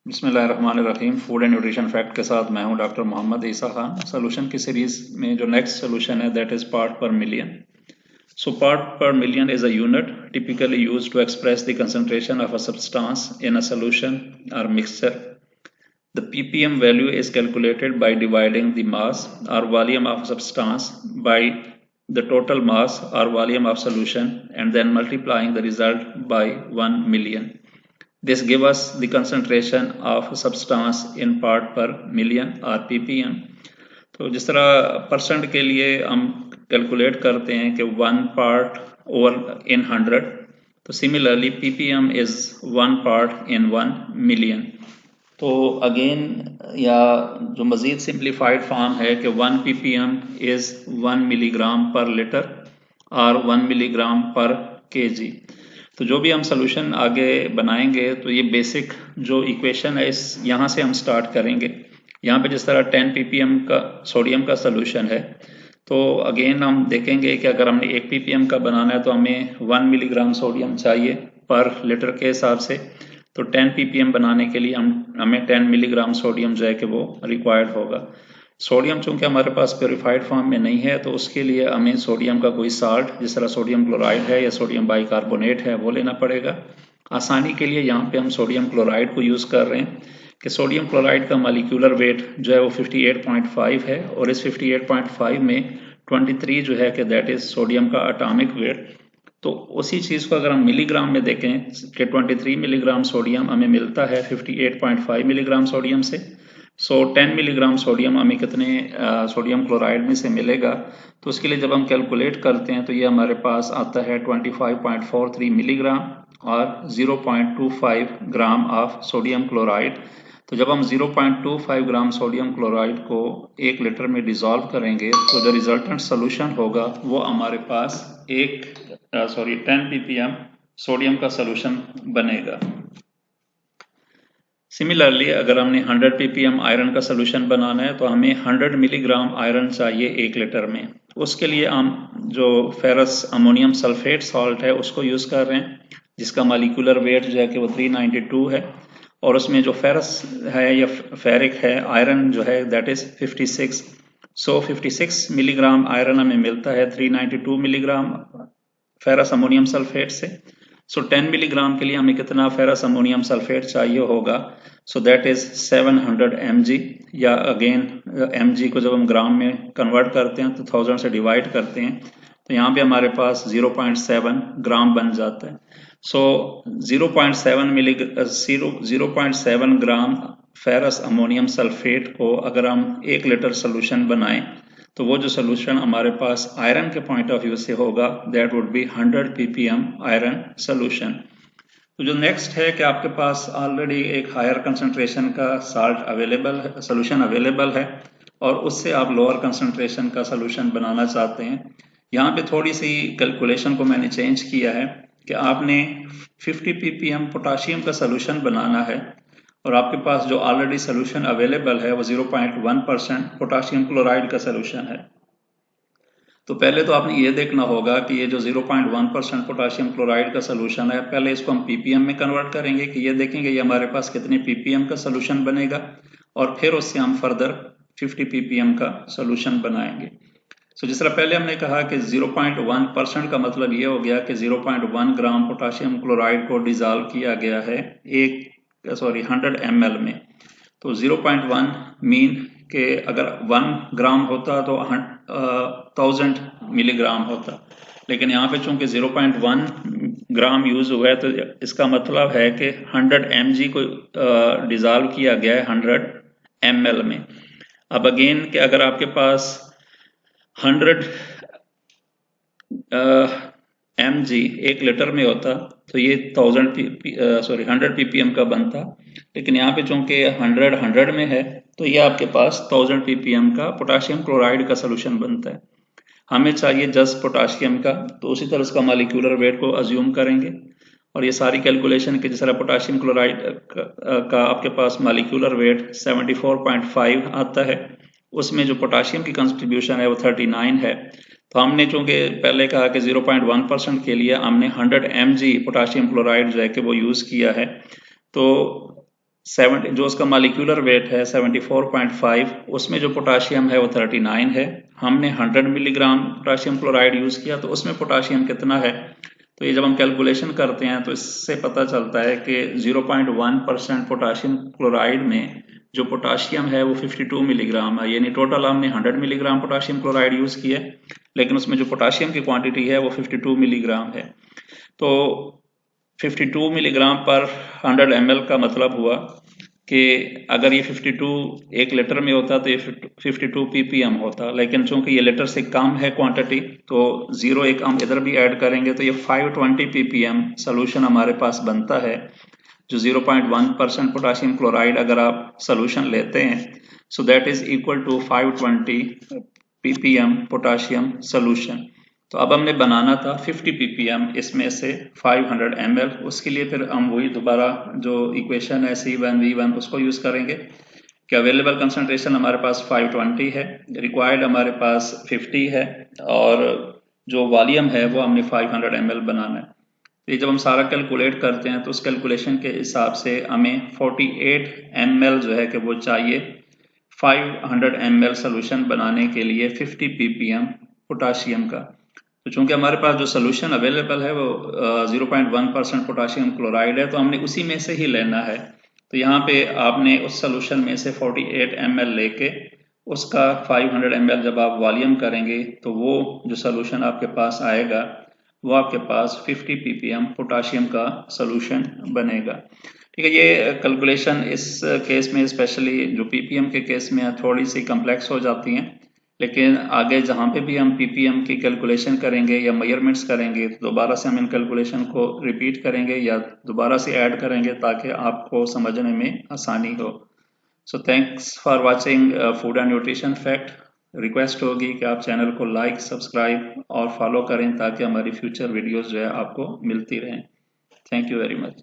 बिस्मिल्लाहिर्रहमानिर्रहीम। Food and nutrition fact के साथ मैं हूं डॉक्टर मोहम्मद ईसा खान। सोल्यूशन की सीरीज में जो नेक्स्ट सोल्यूशन है दैट इज पार्ट पर million. So part per million is a unit typically used to express the concentration of a substance in a solution or mixture. The ppm value is calculated by dividing the mass or volume of substance by the total mass or volume of solution and then multiplying the result by 1 million. This gives us the concentration of substance in part per million or ppm. तो जिस तरह percent के लिए हम calculate करते हैं कि 1 part over in 100, तो similarly ppm is 1 part in 1 million. तो अगेन या जो मज़ीद सिंप्लीफाइड फॉर्म है कि 1 ppm इज 1 मिलीग्राम पर लीटर और 1 मिलीग्राम पर केजी। तो जो भी हम सोल्यूशन आगे बनाएंगे तो ये बेसिक जो इक्वेशन है इस यहाँ से हम स्टार्ट करेंगे। यहाँ पे जिस तरह 10 ppm का सोडियम का सोल्यूशन है, तो अगेन हम देखेंगे कि अगर हमने 1 ppm का बनाना है तो हमें 1 मिलीग्राम सोडियम चाहिए पर लीटर के हिसाब से। तो 10 ppm बनाने के लिए हमें 10 मिलीग्राम सोडियम जो है कि वो रिक्वायर्ड होगा। सोडियम चूंकि हमारे पास प्योरीफाइड फॉर्म में नहीं है तो उसके लिए हमें सोडियम का कोई साल्ट, जिस तरह सोडियम क्लोराइड है या सोडियम बाइकार्बोनेट है, वो लेना पड़ेगा। आसानी के लिए यहाँ पे हम सोडियम क्लोराइड को यूज़ कर रहे हैं कि सोडियम क्लोराइड का मॉलिक्यूलर वेट जो है वो 58.5 है और इस 58.5 में 23 जो है कि दैट इज सोडियम का एटॉमिक वेट। तो उसी चीज़ को अगर हम मिलीग्राम में देखें कि 23 मिलीग्राम सोडियम हमें मिलता है 58.5 मिलीग्राम सोडियम से। सो 10 मिलीग्राम सोडियम हमें कितने सोडियम क्लोराइड में से मिलेगा, तो उसके लिए जब हम कैलकुलेट करते हैं तो ये हमारे पास आता है 25.43 मिलीग्राम और 0.25 ग्राम ऑफ सोडियम क्लोराइड। तो जब हम 0.25 ग्राम सोडियम क्लोराइड को 1 लीटर में डिसॉल्व करेंगे तो जो रिजल्टेंट सोल्यूशन होगा वो हमारे पास 10 ppm सोडियम का सोल्यूशन बनेगा। सिमिलरली अगर हमने 100 ppm आयरन का सोल्यूशन बनाना है तो हमें 100 मिलीग्राम आयरन चाहिए 1 लीटर में। उसके लिए हम जो फेरस अमोनियम सल्फेट सॉल्ट है उसको यूज़ कर रहे हैं, जिसका मॉलिक्यूलर वेट जो है कि वो 392 है और उसमें जो फेरस है या फेरिक है आयरन जो है that is 56। So 56 milligram iron हमें मिलता है 392 मिलीग्राम फेरस अमोनियम सल्फेट से। सो 10 मिलीग्राम के लिए हमें कितना फेरस अमोनियम सल्फेट चाहिए होगा, सो दैट इज 700 mg, या अगेन mg को जब हम ग्राम में कन्वर्ट करते हैं तो 1000 से डिवाइड करते हैं तो यहाँ पे हमारे पास 0.7 ग्राम बन जाता है। सो 0.7 ग्राम फेरस अमोनियम सल्फेट को अगर हम 1 लीटर सोल्यूशन बनाएं तो वो जो सोल्यूशन हमारे पास आयरन के पॉइंट ऑफ व्यू से होगा that would be 100 ppm iron solution. तो जो नेक्स्ट है कि आपके पास ऑलरेडी एक हायर कंसंट्रेशन का साल्ट अवेलेबल है, सोल्यूशन अवेलेबल है, और उससे आप लोअर कंसंट्रेशन का सोल्यूशन बनाना चाहते हैं। यहाँ पे थोड़ी सी कैलकुलेशन को मैंने चेंज किया है कि आपने 50 ppm पोटाशियम का सोल्यूशन बनाना है और आपके पास जो ऑलरेडी सोल्यूशन अवेलेबल है वो 0.1% पोटाशियम क्लोराइड का सोल्यूशन है। तो पहले तो आपने ये देखना होगा कि ये जो 0.1% पोटाशियम क्लोराइड का सोल्यूशन है, पहले इसको हम ppm में कन्वर्ट करेंगे कि ये देखेंगे ये हमारे पास कितने ppm का सोल्यूशन बनेगा और फिर उससे हम फर्दर 50 ppm का सोल्यूशन बनाएंगे। सो जिस तरह पहले हमने कहा कि 0.1% का मतलब ये हो गया कि 0.1 ग्राम पोटाशियम क्लोराइड को डिजॉल्व किया गया है 100 ml में। तो 0.1 मीन कि अगर 1 ग्राम होता तो 1000 मिलीग्राम होता, लेकिन यहाँ पे चूंकि 0.1 ग्राम यूज हुआ है तो इसका मतलब है कि 100 mg को डिजॉल्व किया गया है 100 ml में। अब अगेन कि अगर आपके पास 100 mg 1 लीटर में होता तो ये 100 ppm का बनता, लेकिन यहाँ पे चूंकि 100 में है तो ये आपके पास 1000 ppm का पोटाशियम क्लोराइड का सोल्यूशन बनता है। हमें चाहिए जस्ट पोटाशियम का, तो उसी तरह उसका मॉलिक्यूलर वेट को अज्यूम करेंगे और ये सारी कैलकुलेशन के जिस तरह पोटाशियम क्लोराइड का आपके पास मॉलिक्यूलर वेट 74.5 आता है, उसमें जो पोटाशियम की कंट्रीब्यूशन है वो 39 है। तो हमने चूंकि पहले कहा कि 0.1% के लिए हमने 100 mg पोटाशियम क्लोराइड जो है कि वो यूज़ किया है, तो जो उसका मॉलिक्यूलर वेट है 74.5, उसमें जो पोटाशियम है वो 39 है। हमने 100 मिलीग्राम पोटाशियम क्लोराइड यूज किया, तो उसमें पोटाशियम कितना है, तो ये जब हम कैलकुलेशन करते हैं तो इससे पता चलता है कि 0.1% पोटाशियम क्लोराइड में जो पोटाशियम है वो 52 मिलीग्राम है। यानी टोटल हमने 100 मिलीग्राम पोटाशियम क्लोराइड यूज किया, लेकिन उसमें जो पोटाशियम की क्वांटिटी है वो 52 मिलीग्राम है। तो 52 मिलीग्राम पर 100 ml का मतलब हुआ कि अगर ये 52 एक लीटर में होता तो ये 52 ppm होता, लेकिन चूंकि ये लीटर से कम है क्वांटिटी, तो 0 एक हम इधर भी ऐड करेंगे तो ये 520 ppm सोल्यूशन हमारे पास बनता है। जो 0.1% पोटाशियम क्लोराइड अगर आप सोल्यूशन लेते हैं, so that is equal to 520 ppm potassium solution. तो अब हमने बनाना था 50 ppm इसमें से 500 ml। उसके लिए फिर हम वही दोबारा जो इक्वेशन है C1V1 उसको यूज करेंगे कि अवेलेबल कंसंट्रेशन हमारे पास 520 है, रिक्वायर्ड हमारे पास 50 है, और जो वॉल्यूम है वो हमने 500 ml बनाना है। तो ये जब हम सारा कैलकुलेट करते हैं तो उस कैलकुलेशन के हिसाब से हमें 48 ml जो है कि वो चाहिए 500 ml सोल्यूशन बनाने के लिए 50 ppm पोटाशियम का। तो चूंकि हमारे पास जो सोल्यूशन अवेलेबल है वो 0.1% पोटाशियम क्लोराइड है, तो हमने उसी में से ही लेना है। तो यहाँ पे आपने उस सोल्यूशन में से 48 ml लेके उसका 500 ml जब आप वॉल्यूम करेंगे तो वो जो सोल्यूशन आपके पास आएगा वो आपके पास 50 ppm पोटाशियम का सोल्यूशन बनेगा। ठीक है, ये कैलकुलेशन इस केस में स्पेशली जो ppm के केस में थोड़ी सी कम्प्लेक्स हो जाती हैं, लेकिन आगे जहाँ पे भी हम ppm की कैलकुलेशन करेंगे या मेजरमेंट्स करेंगे तो दोबारा से हम इन कैलकुलेशन को रिपीट करेंगे या दोबारा से ऐड करेंगे ताकि आपको समझने में आसानी हो। So thanks for watching food and nutrition fact. Request होगी कि आप चैनल को लाइक, सब्सक्राइब और फॉलो करें ताकि हमारी फ्यूचर वीडियोस जो है आपको मिलती रहें। Thank you very much.